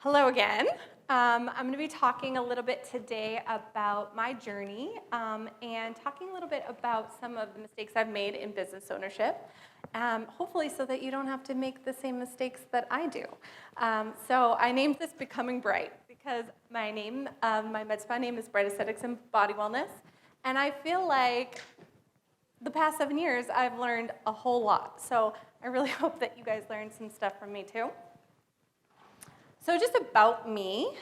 Hello again. I'm going to be talking a little bit today about my journey and talking a little bit about some of the mistakes I've made in business ownership, hopefully so that you don't have to make the same mistakes that I do. So I named this Becoming Bright because my med spa name is Bright Aesthetics and Body Wellness, and I feel like the past 7 years I've learned a whole lot. So I really hope that you guys learned some stuff from me too. So just about me,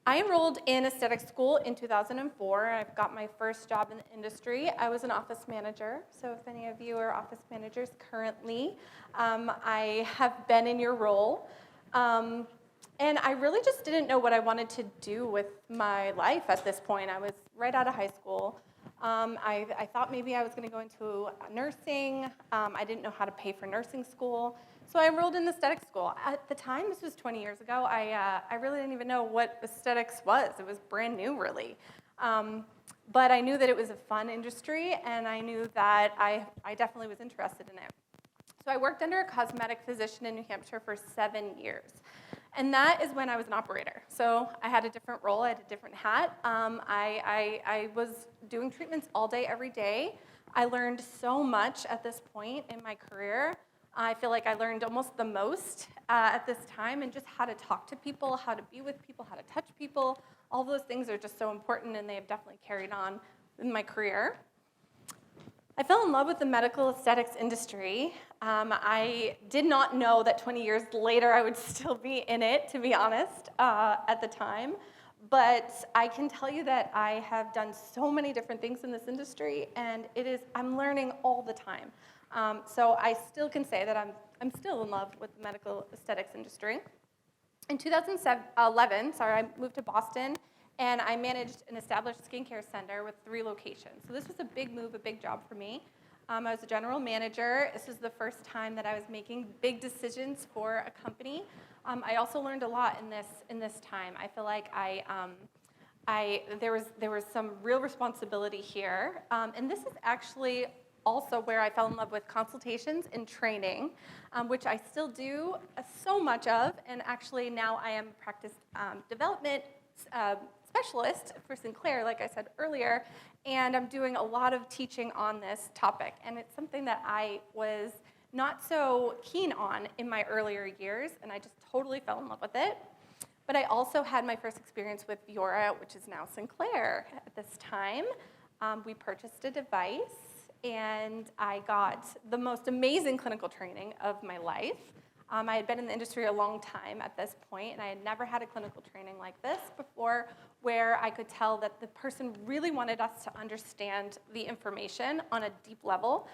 I enrolled in aesthetic school in 2004. I've got my first job in the industry. I was an office manager, so if any of you are office managers currently, I have been in your role. And I really just didn't know what I wanted to do with my life at this point. I was right out of high school. I thought maybe I was going to go into nursing. I didn't know how to pay for nursing school. So I enrolled in aesthetic school. At the time, this was 20 years ago, I really didn't even know what aesthetics was. It was brand new, really. But I knew that it was a fun industry, and I knew that I definitely was interested in it. So I worked under a cosmetic physician in New Hampshire for 7 years. And that is when I was an operator. So I had a different role, I had a different hat. I was doing treatments all day, every day. I learned so much at this point in my career. I feel like I learned almost the most at this time, and just how to talk to people, how to be with people, how to touch people. All those things are just so important, and they have definitely carried on in my career. I fell in love with the medical aesthetics industry. I did not know that 20 years later I would still be in it, to be honest, at the time. But I can tell you that I have done so many different things in this industry, and I'm learning all the time. So I still can say that I'm still in love with the medical aesthetics industry. In 2011, I moved to Boston, and I managed an established skincare center with 3 locations. So this was a big move, a big job for me. I was a general manager. This was the first time that I was making big decisions for a company. I also learned a lot in this time. I feel like there was some real responsibility here, and this is actually also where I fell in love with consultations and training, which I still do so much of, and actually now I am a practice development specialist for Sinclair, like I said earlier, and I'm doing a lot of teaching on this topic, and it's something that I was not so keen on in my earlier years, and I just totally fell in love with it. But I also had my first experience with Viora, which is now Sinclair at this time. We purchased a device, and I got the most amazing clinical training of my life. I had been in the industry a long time at this point, and I had never had a clinical training like this before, where I could tell that the person really wanted us to understand the information on a deep level,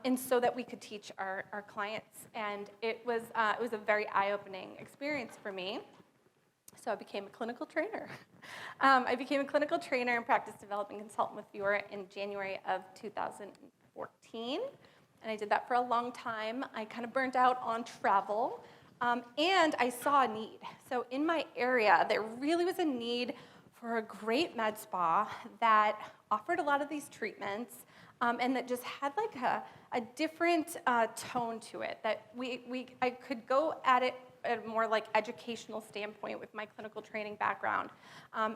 and so that we could teach our clients. And it was a very eye-opening experience for me. So I became a clinical trainer. I became a clinical trainer and practice development consultant with Viora in January of 2014. And I did that for a long time. I kind of burnt out on travel, and I saw a need. So in my area, there really was a need for a great med spa that offered a lot of these treatments, and that just had like a different tone to it, that I could go at it at a more like educational standpoint with my clinical training background.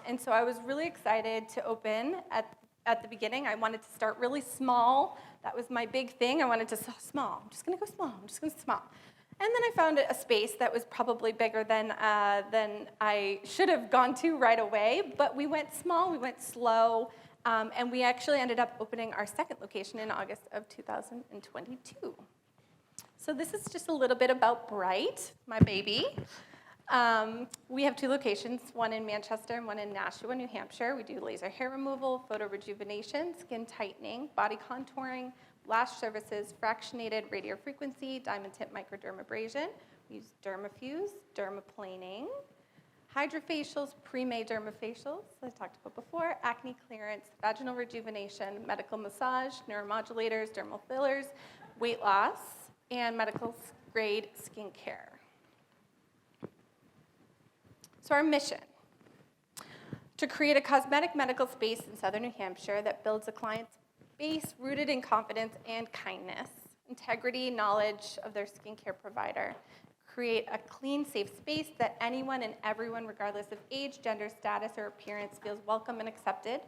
And so I was really excited to open at the beginning. I wanted to start really small. That was my big thing. I wanted to start small. I'm just going to go small. I'm just going to small. And then I found a space that was probably bigger than I should have gone to right away. But we went small. We went slow. And we actually ended up opening our second location in August of 2022. So this is just a little bit about Bright, my baby. We have 2 locations, one in Manchester and one in Nashua, New Hampshire. We do laser hair removal, photo rejuvenation, skin tightening, body contouring, lash services, fractionated radiofrequency, diamond tip microdermabrasion. We use dermafuse, dermaplaning, hydrofacials, pre-made dermafacials, I talked about before, acne clearance, vaginal rejuvenation, medical massage, neuromodulators, dermal fillers, weight loss, and medical-grade skincare. So our mission: to create a cosmetic medical space in southern New Hampshire that builds a client's base rooted in confidence and kindness, integrity, knowledge of their skincare provider, create a clean, safe space that anyone and everyone, regardless of age, gender, status, or appearance, feels welcome and accepted,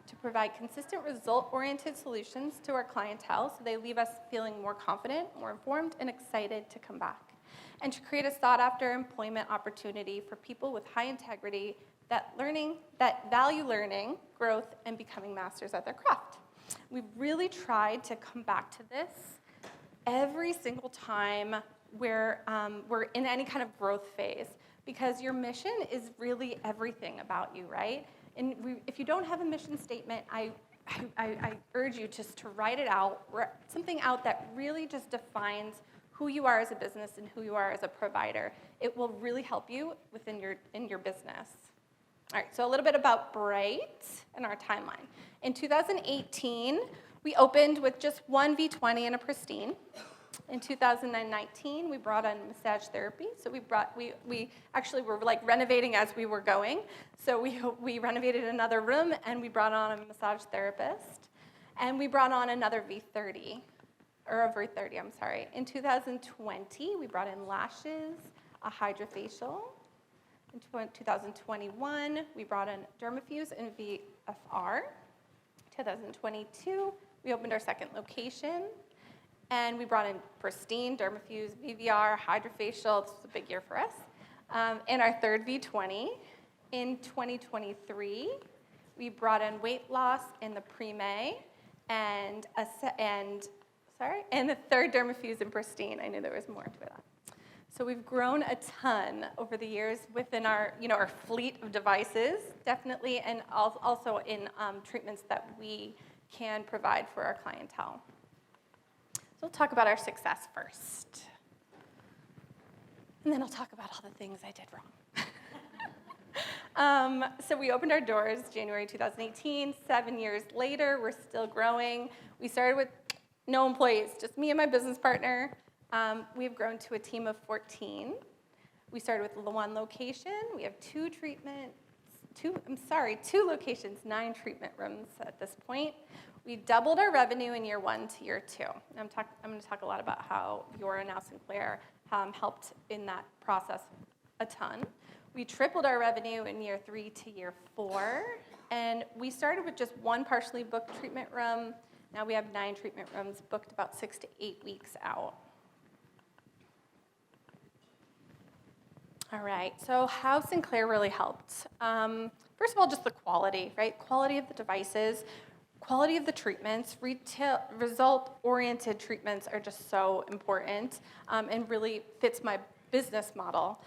to provide consistent result-oriented solutions to our clientele so they leave us feeling more confident, more informed, and excited to come back, and to create a sought-after employment opportunity for people with high integrity that value learning, growth, and becoming masters at their craft. We've really tried to come back to this every single time we're in any kind of growth phase, because your mission is really everything about you, right? And if you don't have a mission statement, I urge you just to write it out, something out that really just defines who you are as a business and who you are as a provider. It will really help you in your business. All right, so a little bit about Bright and our timeline. In 2018, we opened with just one V20 and a Pristine. In 2019, we brought on massage therapy. So we actually were like renovating as we were going. So we renovated another room and we brought on a massage therapist. And we brought on another V30, or a V30, I'm sorry. In 2020, we brought in lashes, a hydrofacial. In 2021, we brought in Dermafuse and VFR. 2022, we opened our second location. And we brought in Pristine, Dermafuse, VVR, hydrofacial. This was a big year for us. And our third V20. In 2023, we brought in weight loss in the pre-May and the third Dermafuse and Pristine. I knew there was more to that. So we've grown a ton over the years within our fleet of devices, definitely, and also in treatments that we can provide for our clientele. So we'll talk about our success first. And then I'll talk about all the things I did wrong. So we opened our doors January 2018. 7 years later, we're still growing. We started with no employees, just me and my business partner. We've grown to a team of 14. We started with one location. We have two locations, 9 treatment rooms at this point. We doubled our revenue in year 1 to year 2. I'm going to talk a lot about how Yora, now Sinclair, helped in that process a ton. We tripled our revenue in year 3 to year 4. And we started with just 1 partially booked treatment room. Now we have 9 treatment rooms booked about 6 to 8 weeks out. All right, so how Sinclair really helped. First of all, just the quality, right? Quality of the devices, quality of the treatments. Result-oriented treatments are just so important and really fits my business model.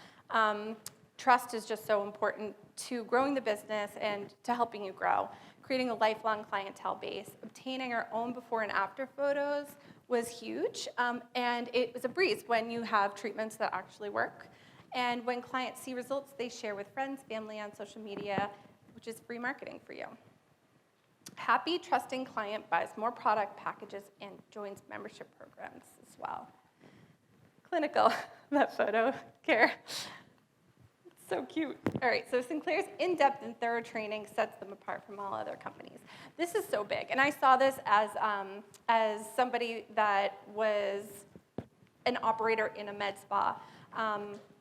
Trust is just so important to growing the business and to helping you grow. Creating a lifelong clientele base. Obtaining our own before and after photos was huge, and it was a breeze when you have treatments that actually work. And when clients see results, they share with friends, family on social media, which is free marketing for you. Happy, trusting client buys more product packages and joins membership programs as well. Clinical, that photo, Care. It's so cute. All right, so Sinclair's in-depth and thorough training sets them apart from all other companies. This is so big, and I saw this as somebody that was an operator in a med spa.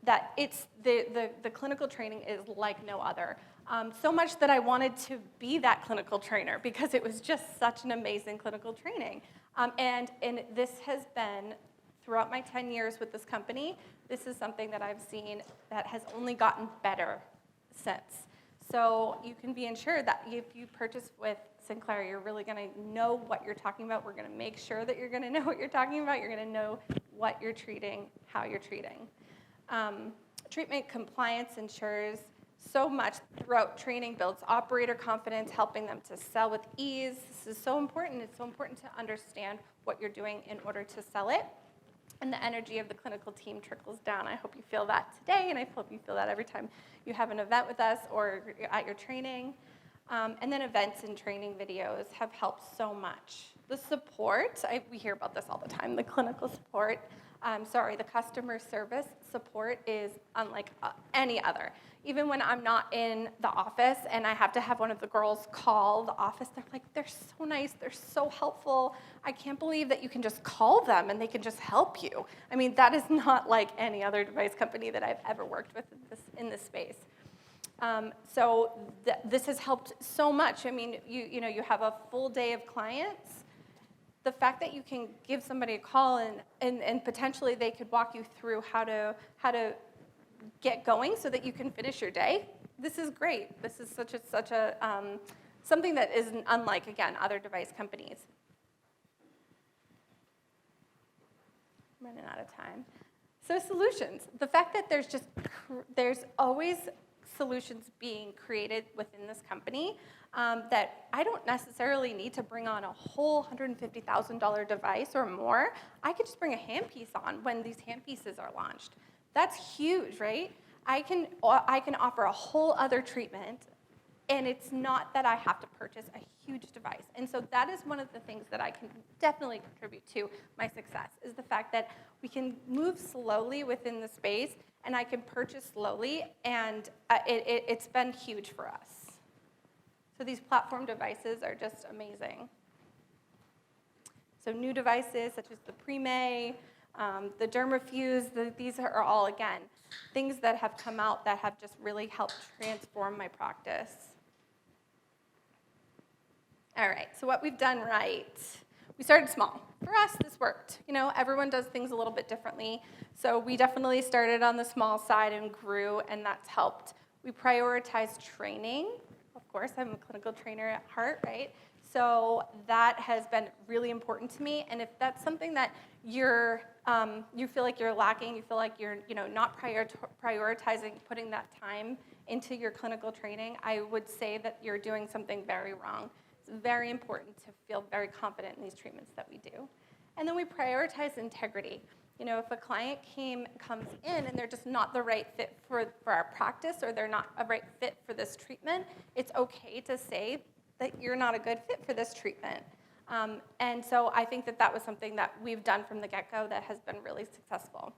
That it's the clinical training is like no other. So much that I wanted to be that clinical trainer because it was just such an amazing clinical training. And this has been, throughout my 10 years with this company, this is something that I've seen that has only gotten better since. So you can be ensured that if you purchase with Sinclair, you're really going to know what you're talking about. We're going to make sure that you're going to know what you're talking about. You're going to know what you're treating, how you're treating. Treatment compliance ensures so much throughout training, builds operator confidence, helping them to sell with ease. This is so important. It's so important to understand what you're doing in order to sell it. And the energy of the clinical team trickles down. I hope you feel that today, and I hope you feel that every time you have an event with us or at your training. And then events and training videos have helped so much. The support, we hear about this all the time, the clinical support. The customer service support is unlike any other. Even when I'm not in the office and I have to have one of the girls call the office, they're like, they're so nice, they're so helpful. I can't believe that you can just call them and they can just help you. I mean, that is not like any other device company that I've ever worked with in this space. This has helped so much. I mean, you have a full day of clients. The fact that you can give somebody a call and potentially they could walk you through how to get going so that you can finish your day, this is great. This is such a something that is unlike, again, other device companies. I'm running out of time. So solutions. The fact that there's always solutions being created within this company that I don't necessarily need to bring on a whole $150,000 device or more. I could just bring a handpiece on when these handpieces are launched. That's huge, right? I can offer a whole other treatment, and it's not that I have to purchase a huge device. And so that is one of the things that I can definitely contribute to my success, is the fact that we can move slowly within the space, and I can purchase slowly, and it's been huge for us. So these platform devices are just amazing. So new devices such as the Premay, the Dermafuse, these are all, again, things that have come out that have just really helped transform my practice. All right, so what we've done right. We started small. For us, this worked. Everyone does things a little bit differently. So we definitely started on the small side and grew, and that's helped. We prioritized training. Of course, I'm a clinical trainer at heart, right? So that has been really important to me. And if that's something that you feel like you're lacking, you feel like you're not prioritizing putting that time into your clinical training, I would say that you're doing something very wrong. It's very important to feel very confident in these treatments that we do. And then we prioritize integrity. If a client comes in and they're just not the right fit for our practice, or they're not a right fit for this treatment, it's okay to say that you're not a good fit for this treatment. And so I think that was something that we've done from the get-go that has been really successful.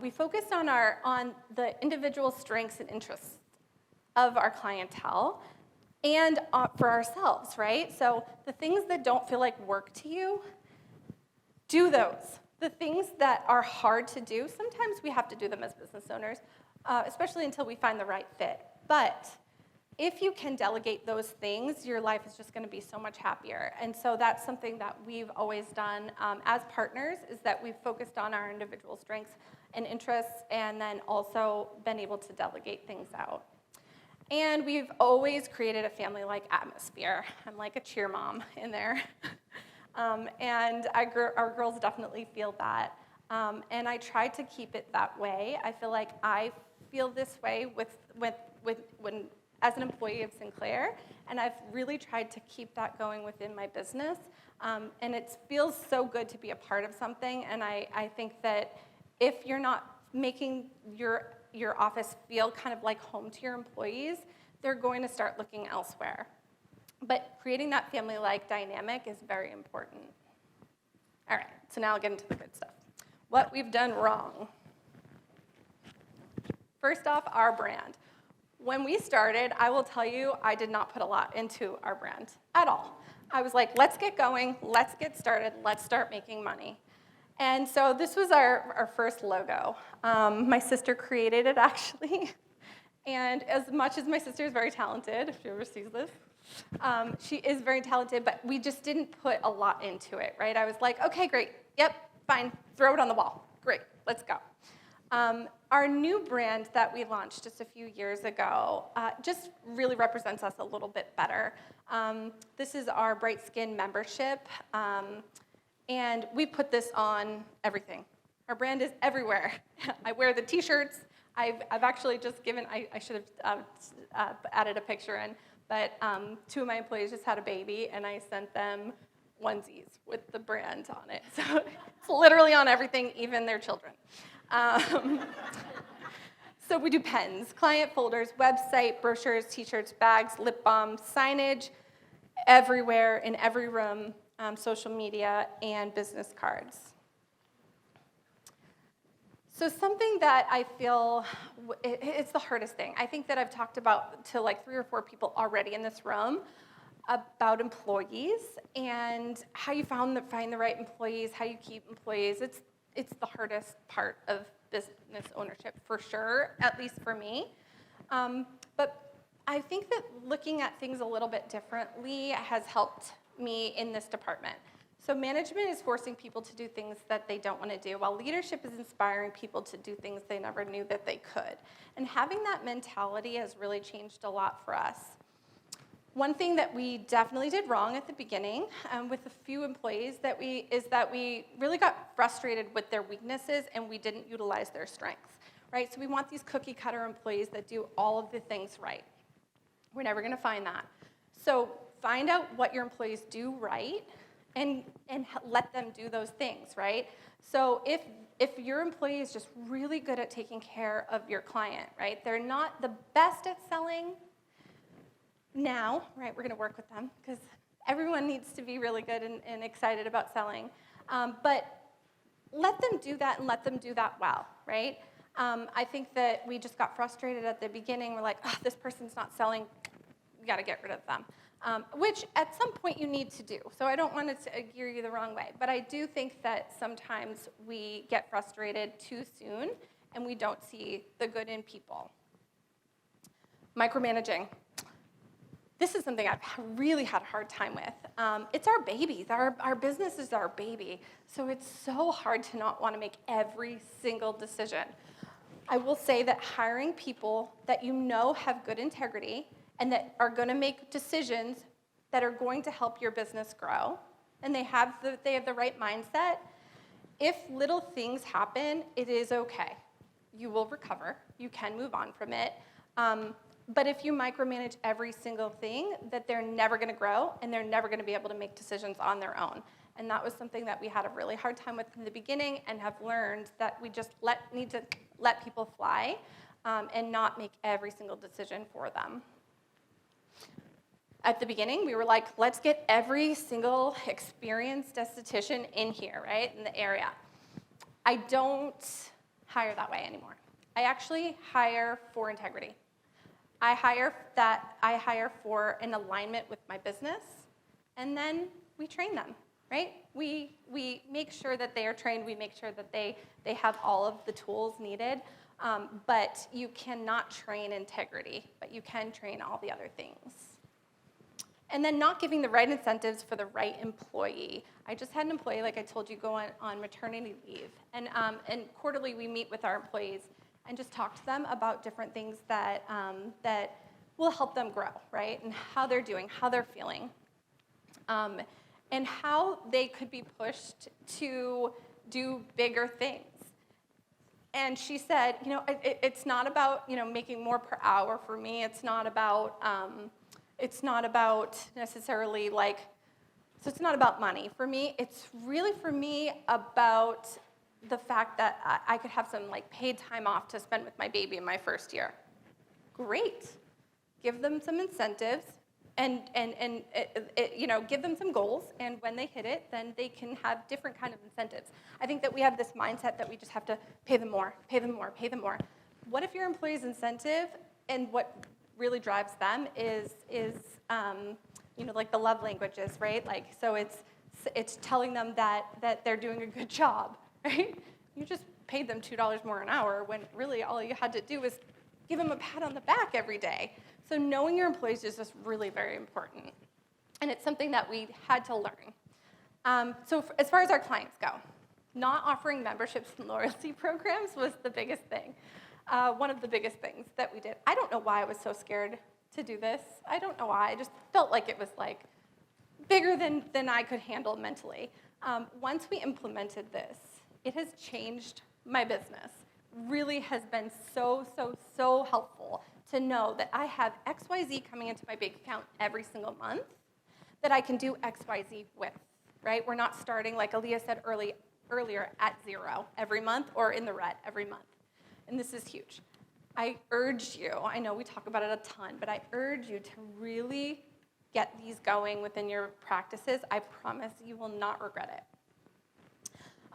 We focused on the individual strengths and interests of our clientele and for ourselves, right? So the things that don't feel like work to you, do those. The things that are hard to do, sometimes we have to do them as business owners, especially until we find the right fit. But if you can delegate those things, your life is just going to be so much happier. And so that's something that we've always done as partners, is that we've focused on our individual strengths and interests, and then also been able to delegate things out. And we've always created a family-like atmosphere. I'm like a cheer mom in there. And our girls definitely feel that. And I try to keep it that way. I feel like I feel this way when as an employee of Sinclair, and I've really tried to keep that going within my business. And it feels so good to be a part of something, and I think that if you're not making your office feel kind of like home to your employees, they're going to start looking elsewhere. But creating that family-like dynamic is very important. All right, so now I'll get into the good stuff. What we've done wrong. First off, our brand. When we started, I will tell you, I did not put a lot into our brand at all. I was like, let's get going, let's get started, let's start making money. And so this was our first logo. My sister created it, actually. And as much as my sister is very talented, if she ever sees this, she is very talented, but we just didn't put a lot into it, right? I was like, okay, great, yep, fine, throw it on the wall. Great, let's go. Our new brand that we launched just a few years ago just really represents us a little bit better. This is our Bright Skin membership, and we put this on everything. Our brand is everywhere. I wear the t-shirts. I've actually just given, I should have added a picture in, but 2 of my employees just had a baby, and I sent them onesies with the brand on it. So it's literally on everything, even their children. So we do pens, client folders, website, brochures, t-shirts, bags, lip balm, signage, everywhere, in every room, social media, and business cards. So something that I feel, it's the hardest thing. I think that I've talked about to like 3 or 4 people already in this room about employees and how you find the right employees, how you keep employees. It's the hardest part of business ownership for sure, at least for me. But I think that looking at things a little bit differently has helped me in this department. So management is forcing people to do things that they don't want to do, while leadership is inspiring people to do things they never knew that they could. And having that mentality has really changed a lot for us. One thing that we definitely did wrong at the beginning with a few employees is that we really got frustrated with their weaknesses and we didn't utilize their strengths, right? So we want these cookie cutter employees that do all of the things right. We're never going to find that. So find out what your employees do right and let them do those things, right? So if your employee is just really good at taking care of your client, right? They're not the best at selling now, right? We're going to work with them because everyone needs to be really good and excited about selling. But let them do that and let them do that well, right? I think that we just got frustrated at the beginning. We're like, oh, this person's not selling. We got to get rid of them, which at some point you need to do. So I don't want it to gear you the wrong way. But I do think that sometimes we get frustrated too soon and we don't see the good in people. Micromanaging. This is something I've really had a hard time with. It's our babies. Our business is our baby. So it's so hard to not want to make every single decision. I will say that hiring people that you know have good integrity and that are going to make decisions that are going to help your business grow, and they have the right mindset, if little things happen, it is okay. You will recover. You can move on from it. But if you micromanage every single thing, that they're never going to grow and they're never going to be able to make decisions on their own. And that was something that we had a really hard time with in the beginning and have learned that we just need to let people fly and not make every single decision for them. At the beginning, we were like, let's get every single experienced esthetician in here, right, in the area. I don't hire that way anymore. I actually hire for integrity. I hire for an alignment with my business, and then we train them, right? We make sure that they are trained. We make sure that they have all of the tools needed. But you cannot train integrity, but you can train all the other things. And then not giving the right incentives for the right employee. I just had an employee, like I told you, go on maternity leave. And quarterly we meet with our employees and just talk to them about different things that will help them grow, right? And how they're doing, how they're feeling, and how they could be pushed to do bigger things. And she said, it's not about, making more per hour for me. It's not about necessarily so it's not about money for me. It's really for me about the fact that I could have some paid time off to spend with my baby in my first year. Great. Give them some incentives and give them some goals, and when they hit it, then they can have different kind of incentives. I think that we have this mindset that we just have to pay them more, pay them more, pay them more. What if your employee's incentive and what really drives them is the love languages, right? So it's telling them that they're doing a good job, right? You just paid them $2 more an hour when really all you had to do was give them a pat on the back every day. So knowing your employees is just really very important. And it's something that we had to learn. So as far as our clients go, not offering memberships and loyalty programs was the biggest thing. One of the biggest things that we did. I don't know why I was so scared to do this. I don't know why. I just felt like it was bigger than I could handle mentally. Once we implemented this, it has changed my business. Really has been so helpful to know that I have XYZ coming into my bank account every single month that I can do XYZ with, right? We're not starting, like Aaliyah said earlier, at zero every month or in the red every month. And this is huge. I urge you, I know we talk about it a ton, but I urge you to really get these going within your practices. I promise you will not regret it.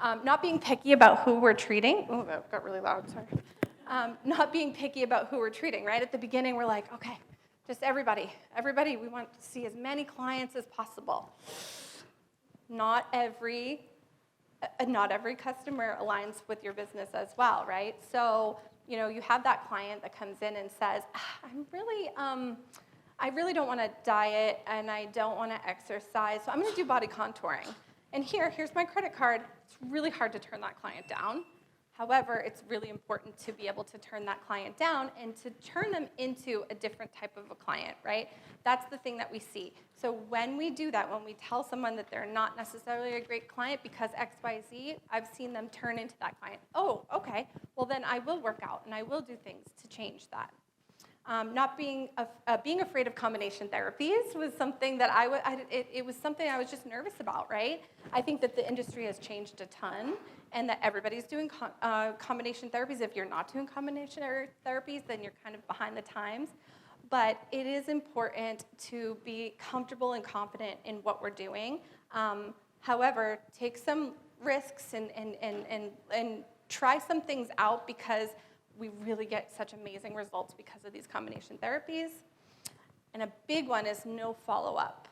Not being picky about who we're treating. Oh, that got really loud, sorry. Not being picky about who we're treating, right? At the beginning, we're like, okay, just everybody, we want to see as many clients as possible. Not every customer aligns with your business as well, right? So, you have that client that comes in and says, I really don't want to diet and I don't want to exercise, so I'm going to do body contouring. And here's my credit card. It's really hard to turn that client down. However, it's really important to be able to turn that client down and to turn them into a different type of a client, right? That's the thing that we see. So when we do that, when we tell someone that they're not necessarily a great client because X, Y, Z, I've seen them turn into that client. Oh, okay, well then I will work out and I will do things to change that. Not being afraid of combination therapies was something that it was something I was just nervous about, right? I think that the industry has changed a ton, and that everybody's doing combination therapies. If you're not doing combination therapies, then you're kind of behind the times. But it is important to be comfortable and confident in what we're doing. However, take some risks and try some things out, because we really get such amazing results because of these combination therapies. And a big one is no follow-up.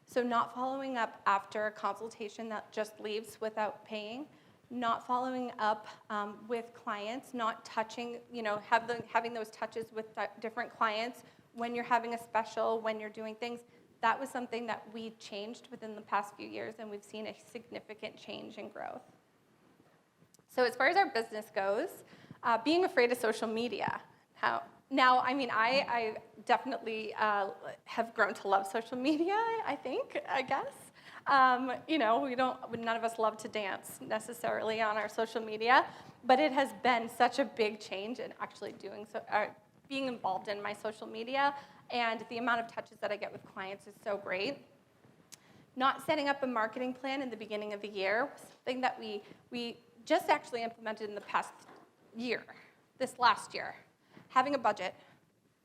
So not following up after a consultation that just leaves without paying, not following up with clients, not touching, having those touches with different clients when you're having a special, when you're doing things. That was something that we changed within the past few years, and we've seen a significant change in growth. So as far as our business goes, being afraid of social media. Now, I definitely have grown to love social media, I guess. None of us love to dance necessarily on our social media, but it has been such a big change in actually doing so, being involved in my social media, and the amount of touches that I get with clients is so great. Not setting up a marketing plan in the beginning of the year, something that we just actually implemented in the past year, this last year. Having a budget,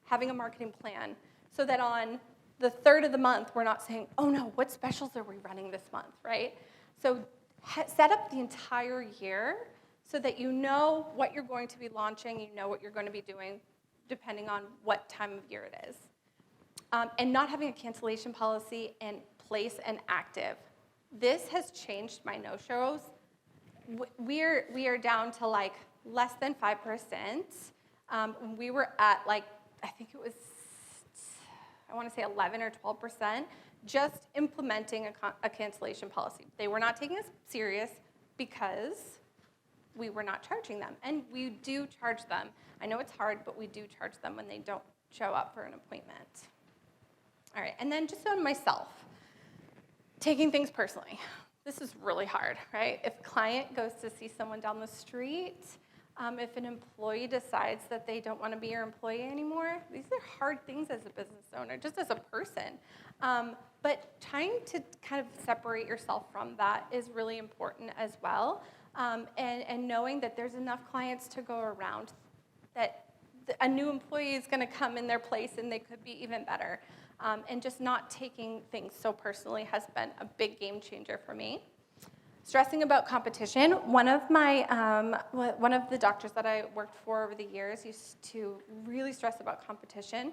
having a marketing plan, so that on the third of the month, we're not saying, oh no, what specials are we running this month, right? So set up the entire year so that you know what you're going to be launching, you know what you're going to be doing, depending on what time of year it is. And not having a cancellation policy in place and active. This has changed my no-shows. We are down to like less than 5%. We were at like, I think it was, I want to say 11 or 12%, just implementing a cancellation policy. They were not taking us serious because we were not charging them. And we do charge them. I know it's hard, but we do charge them when they don't show up for an appointment. All right, and then just on myself, taking things personally. This is really hard, right? If a client goes to see someone down the street, if an employee decides that they don't want to be your employee anymore, these are hard things as a business owner, just as a person. But trying to kind of separate yourself from that is really important as well. And knowing that there's enough clients to go around, that a new employee is going to come in their place and they could be even better. And just not taking things so personally has been a big game changer for me. Stressing about competition. One of the doctors that I worked for over the years used to really stress about competition.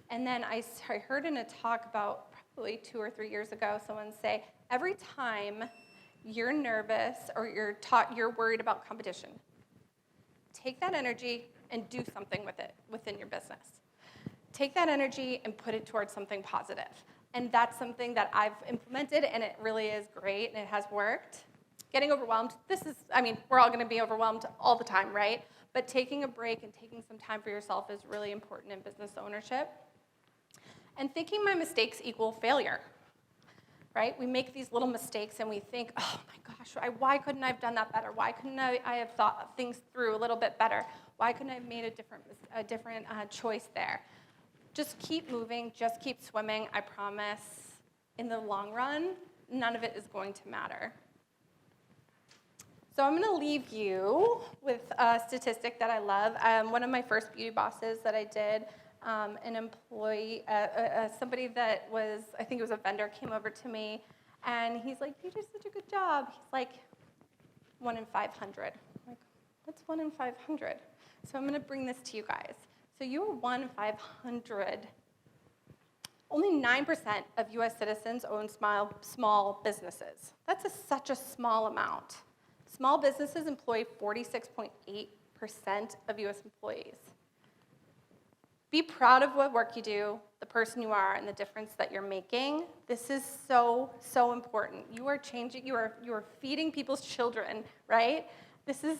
And then I heard in a talk about probably 2 or 3 years ago, someone say, every time you're nervous or you're worried about competition, take that energy and do something with it within your business. Take that energy and put it towards something positive. And that's something that I've implemented, and it really is great, and it has worked. Getting overwhelmed, we're all going to be overwhelmed all the time, right? But taking a break and taking some time for yourself is really important in business ownership. And thinking my mistakes equal failure, right? We make these little mistakes and we think, oh my gosh, why couldn't I have done that better? Why couldn't I have thought things through a little bit better? Why couldn't I have made a different choice there? Just keep moving, just keep swimming. I promise, in the long run, none of it is going to matter. So I'm going to leave you with a statistic that I love. One of my first beauty bosses that I did, an employee, somebody that was, I think it was a vendor, came over to me, and he's like, you did such a good job. He's like, 1 in 500. Like, what's 1 in 500? So I'm going to bring this to you guys. So you are 1 in 500. Only 9% of US citizens own small businesses. That's such a small amount. Small businesses employ 46.8% of US employees. Be proud of what work you do, the person you are, and the difference that you're making. This is so, so important. You are changing, you are feeding people's children, right? This is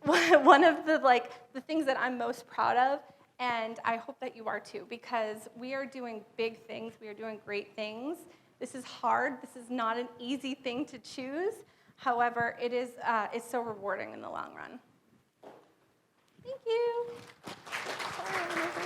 one of the things that I'm most proud of, and I hope that you are too, because we are doing big things, we are doing great things. This is hard, this is not an easy thing to choose. However, it's so rewarding in the long run. Thank you. Sorry,